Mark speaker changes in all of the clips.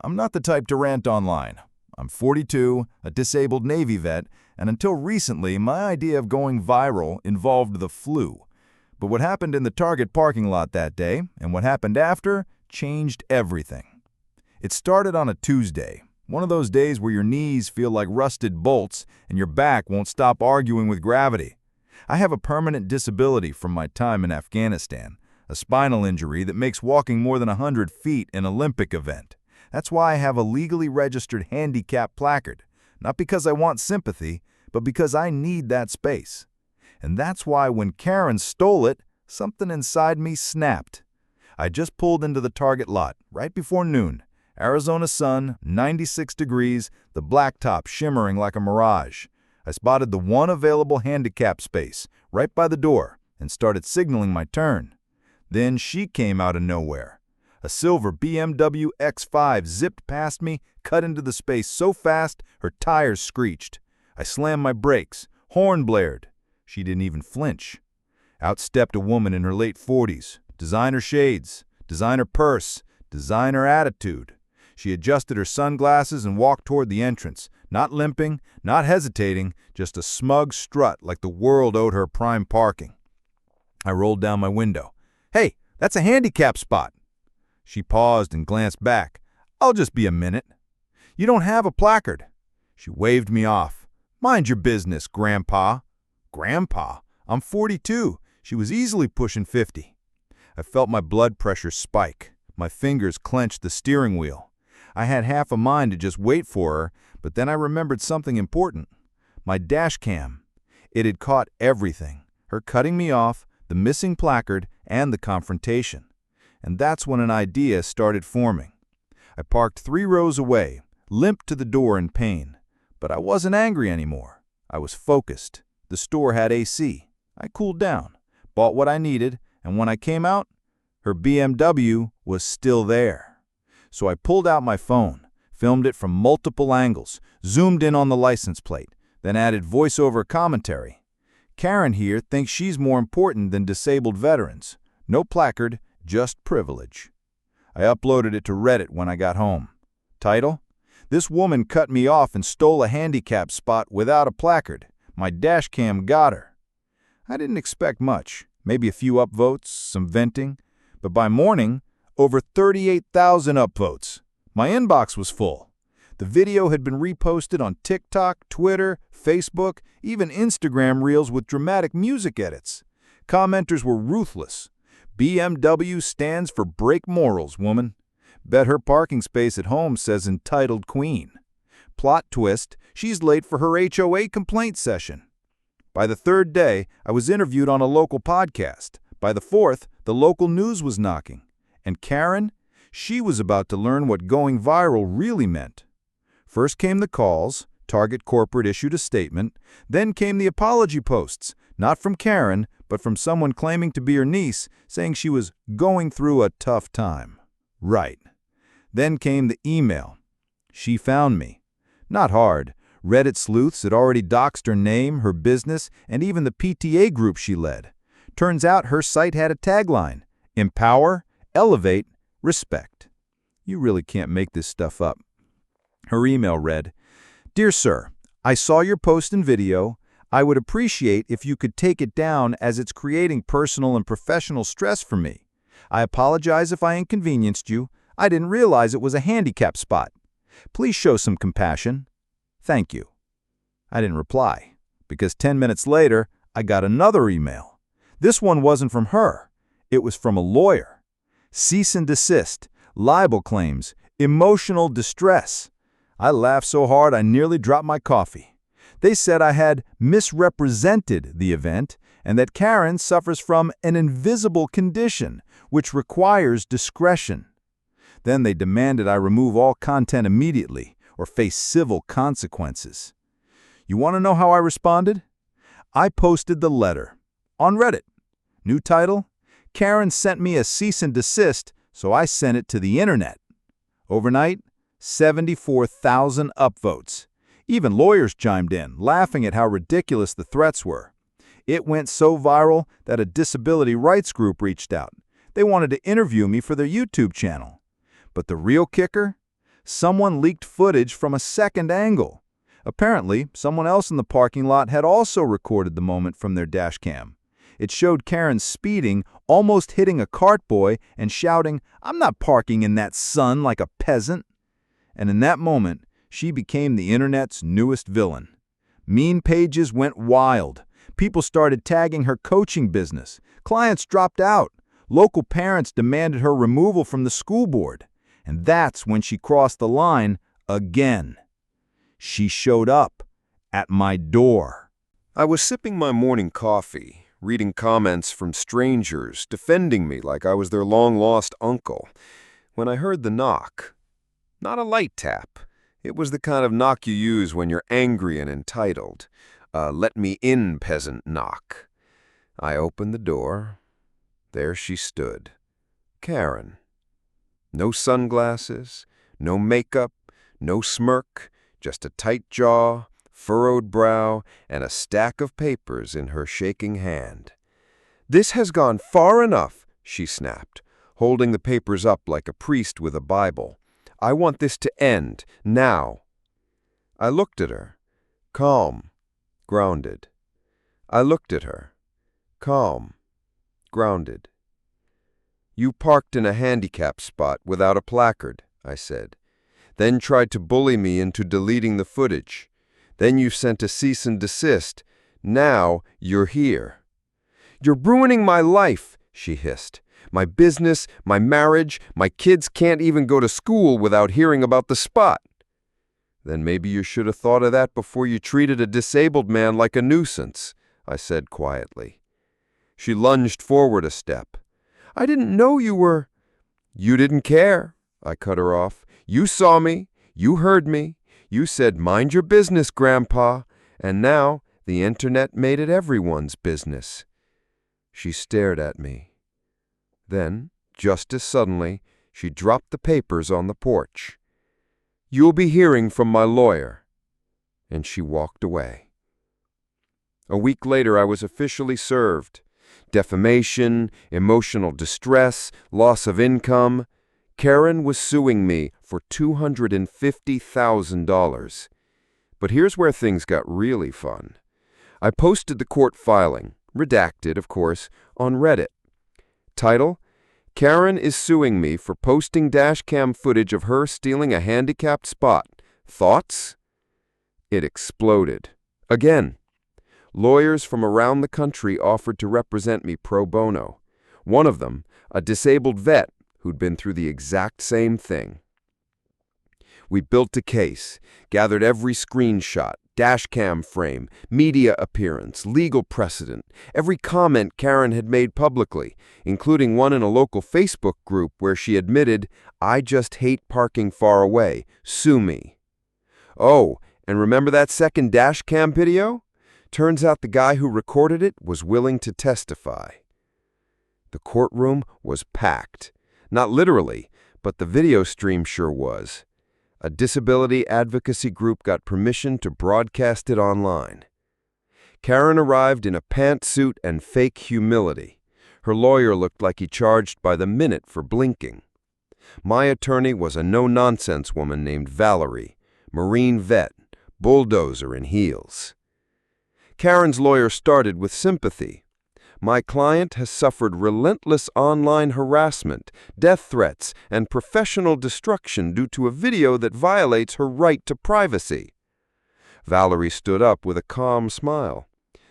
Speaker 1: I'm not the type to rant online. I'm 42, a disabled Navy vet, and until recently, my idea of going viral involved the flu. But what happened in the Target parking lot that day, and what happened after, changed everything. It started on a Tuesday, one of those days where your knees feel like rusted bolts and your back won't stop arguing with gravity. I have a permanent disability from my time in Afghanistan, a spinal injury that makes walking more than 100 feet an Olympic event. That's why I have a legally registered Handicapped placard, not because I want sympathy, but because I need that space. And that's why when Karen stole it, something inside me snapped. I just pulled into the Target lot right before noon. Arizona sun, 96 degrees, the blacktop shimmering like a mirage. I spotted the one available handicap space right by the door and started signaling my turn. Then she came out of nowhere. A silver BMW X5 zipped past me, cut into the space so fast her tires screeched. I slammed my brakes, horn blared. She didn't even flinch. Out stepped a woman in her late 40s, designer shades, designer purse, designer attitude. She adjusted her sunglasses and walked toward the entrance, not limping, not hesitating, just a smug strut like the world owed her prime parking. I rolled down my window. "Hey, that's a handicap spot." She paused and glanced back. "I'll just be a minute." "You don't have a placard." She waved me off. "Mind your business, Grandpa." Grandpa? I'm 42. She was easily pushing 50. I felt my blood pressure spike. My fingers clenched the steering wheel. I had half a mind to just wait for her, but then I remembered something important. My Dashcam. It had caught everything. Her cutting me off, the missing placard, and the confrontation. And that's when an idea started forming. I parked 3 rows away, limped to the door in pain. But I wasn't angry anymore. I was focused. The store had AC. I cooled down, bought what I needed, and when I came out, her BMW was still there. So I pulled out my phone, filmed it from multiple angles, zoomed in on the license plate, then added voiceover commentary. Karen here thinks she's more important than disabled veterans. No placard, just privilege. I uploaded it to Reddit when I got home. Title: "This woman cut me off and stole a handicap spot without a placard. My Dashcam got her." I didn't expect much, maybe a few upvotes, some venting, but by morning, over 38,000 upvotes. My inbox was full. The video had been reposted on TikTok, Twitter, Facebook, even Instagram Reels with dramatic music edits. Commenters were ruthless. "BMW stands for break morals, woman." Bet her parking space at home says entitled queen. Plot twist, she's late for her HOA complaint session. By the 3rd day, I was interviewed on a local podcast. By the 4th, the local news was knocking. And Karen, she was about to learn what going viral really meant. First came the calls, Target corporate issued a statement, then came the apology posts, not from Karen, but from someone claiming to be her niece, saying she was going through a tough time. Right. Then came the email. She found me. Not hard. Reddit sleuths had already doxed her name, her business, and even the PTA group she led. Turns out her site had a tagline: empower, elevate, respect. You really can't make this stuff up. Her email read, "Dear Sir, I saw your post and video. I would appreciate if you could take it down as it's creating personal and professional stress for me. I apologize if I inconvenienced you. I didn't realize it was a handicap spot. Please show some compassion. Thank you." I didn't reply, because 10 minutes later, I got another email. This one wasn't from her. It was from a lawyer. Cease and desist, libel claims, emotional distress. I laughed so hard I nearly dropped my coffee. They said I had misrepresented the event and that Karen suffers from an invisible condition which requires discretion. Then they demanded I remove all content immediately or face civil consequences. You want to know how I responded? I posted the letter on Reddit. New title: Karen sent me a cease and desist, so I sent it to the internet. Overnight, 74,000 upvotes. Even lawyers chimed in, laughing at how ridiculous the threats were. It went so viral that a disability rights group reached out. They wanted to interview me for their YouTube channel. But the real kicker? someone leaked footage from a second angle. Apparently, someone else in the parking lot had also recorded the moment from their dashcam. It showed Karen speeding, almost hitting a cart boy, and shouting, "I'm not parking in that sun like a peasant." And in that moment, she became the internet's newest villain. Meme pages went wild. People started tagging her coaching business. Clients dropped out. Local parents demanded her removal from the school board. And that's when she crossed the line again. She showed up at my door.
Speaker 2: I was sipping my morning coffee, reading comments from strangers defending me like I was their long-lost uncle, when I heard the knock. Not a light tap. It was the kind of knock you use when you're angry and entitled. Let me in, peasant knock. I opened the door. There she stood. Karen. No sunglasses, no makeup, no smirk, just a tight jaw, furrowed brow, and a stack of papers in her shaking hand. "This has gone far enough," she snapped, holding the papers up like a priest with a Bible. "I want this to end, now." I looked at her, calm, grounded. I looked at her, calm, grounded. "You parked in a handicapped spot without a placard," I said. "Then tried to bully me into deleting the footage. Then you sent a cease and desist. Now you're here." "You're ruining my life," she hissed. "My business, my marriage, my kids can't even go to school without hearing about the spot." "Then maybe you should have thought of that before you treated a disabled man like a nuisance," I said quietly. She lunged forward a step. "I didn't know you were—" "You didn't care," I cut her off. "You saw me. You heard me. You said, 'Mind your business, Grandpa.' And now the internet made it everyone's business." She stared at me. Then, just as suddenly, she dropped the papers on the porch. "You'll be hearing from my lawyer." And she walked away. A week later, I was officially served. Defamation, emotional distress, loss of income. Karen was suing me for $250,000. But here's where things got really fun. I posted the court filing, redacted, of course, on Reddit. Title: Karen is suing me for posting dashcam footage of her stealing a handicapped spot. Thoughts? It exploded. Again. Lawyers from around the country offered to represent me pro bono. One of them, a disabled vet who'd been through the exact same thing. We built a case, gathered every screenshot, dashcam frame, media appearance, legal precedent, every comment Karen had made publicly, including one in a local Facebook group where she admitted, "I just hate parking far away. Sue me." Oh, and remember that second dashcam video? Turns out the guy who recorded it was willing to testify. The courtroom was packed. Not literally, but the video stream sure was. A disability advocacy group got permission to broadcast it online. Karen arrived in a pantsuit and fake humility. Her lawyer looked like he charged by the minute for blinking. My attorney was a no-nonsense woman named Valerie, Marine vet, bulldozer in heels. Karen's lawyer started with sympathy. "My client has suffered relentless online harassment, death threats, and professional destruction due to a video that violates her right to privacy." Valerie stood up with a calm smile.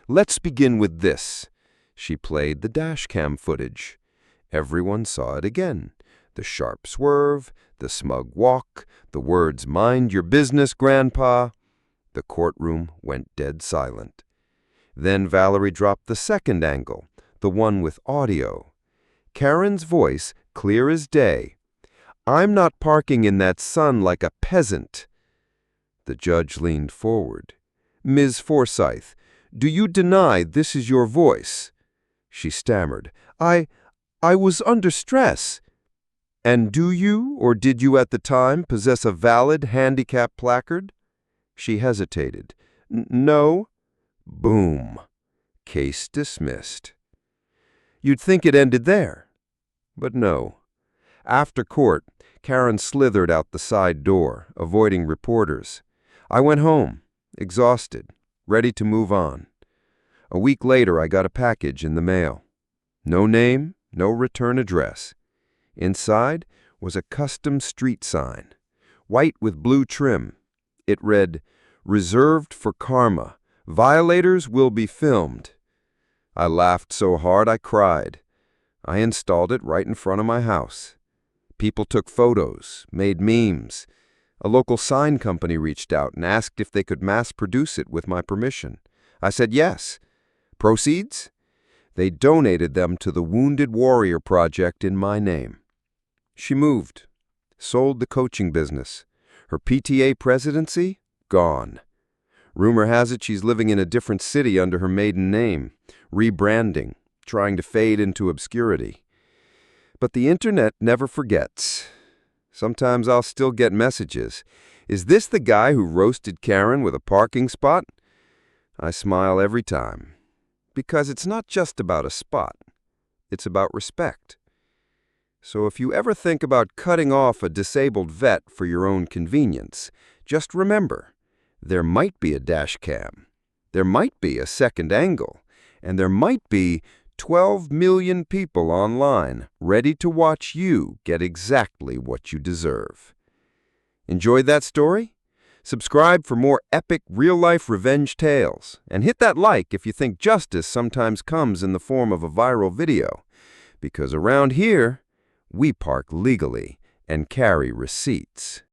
Speaker 2: "Let's begin with this." She played the dashcam footage. Everyone saw it again. The sharp swerve, the smug walk, the words, "Mind your business, Grandpa." The courtroom went dead silent. Then Valerie dropped the second angle, the one with audio. Karen's voice, clear as day. "I'm not parking in that sun like a peasant." The judge leaned forward. "Ms. Forsyth, do you deny this is your voice?" She stammered. I was under stress." "And do you, or did you at the time, possess a valid handicap placard?" She hesitated. "No." Boom. Case dismissed. You'd think it ended there. But no. After court, Karen slithered out the side door, avoiding reporters. I went home, exhausted, ready to move on. A week later, I got a package in the mail. No name, no return address. Inside was a custom street sign, white with blue trim. It read, "Reserved for karma. Violators will be filmed." I laughed so hard I cried. I installed it right in front of my house. People took photos, made memes. A local sign company reached out and asked if they could mass produce it with my permission. I said yes. Proceeds? They donated them to the Wounded Warrior Project in my name. She moved, sold the coaching business. Her PTA presidency? Gone. Rumor has it she's living in a different city under her maiden name, rebranding, trying to fade into obscurity. But the internet never forgets. Sometimes I'll still get messages. Is this the guy who roasted Karen with a parking spot? I smile every time. Because it's not just about a spot. It's about respect. So if you ever think about cutting off a disabled vet for your own convenience, just remember, there might be a dash cam. There might be a second angle. And there might be 12 million people online ready to watch you get exactly what you deserve. Enjoyed that story? Subscribe for more epic real-life revenge tales, and hit that like if you think justice sometimes comes in the form of a viral video, because around here, we park legally and carry receipts.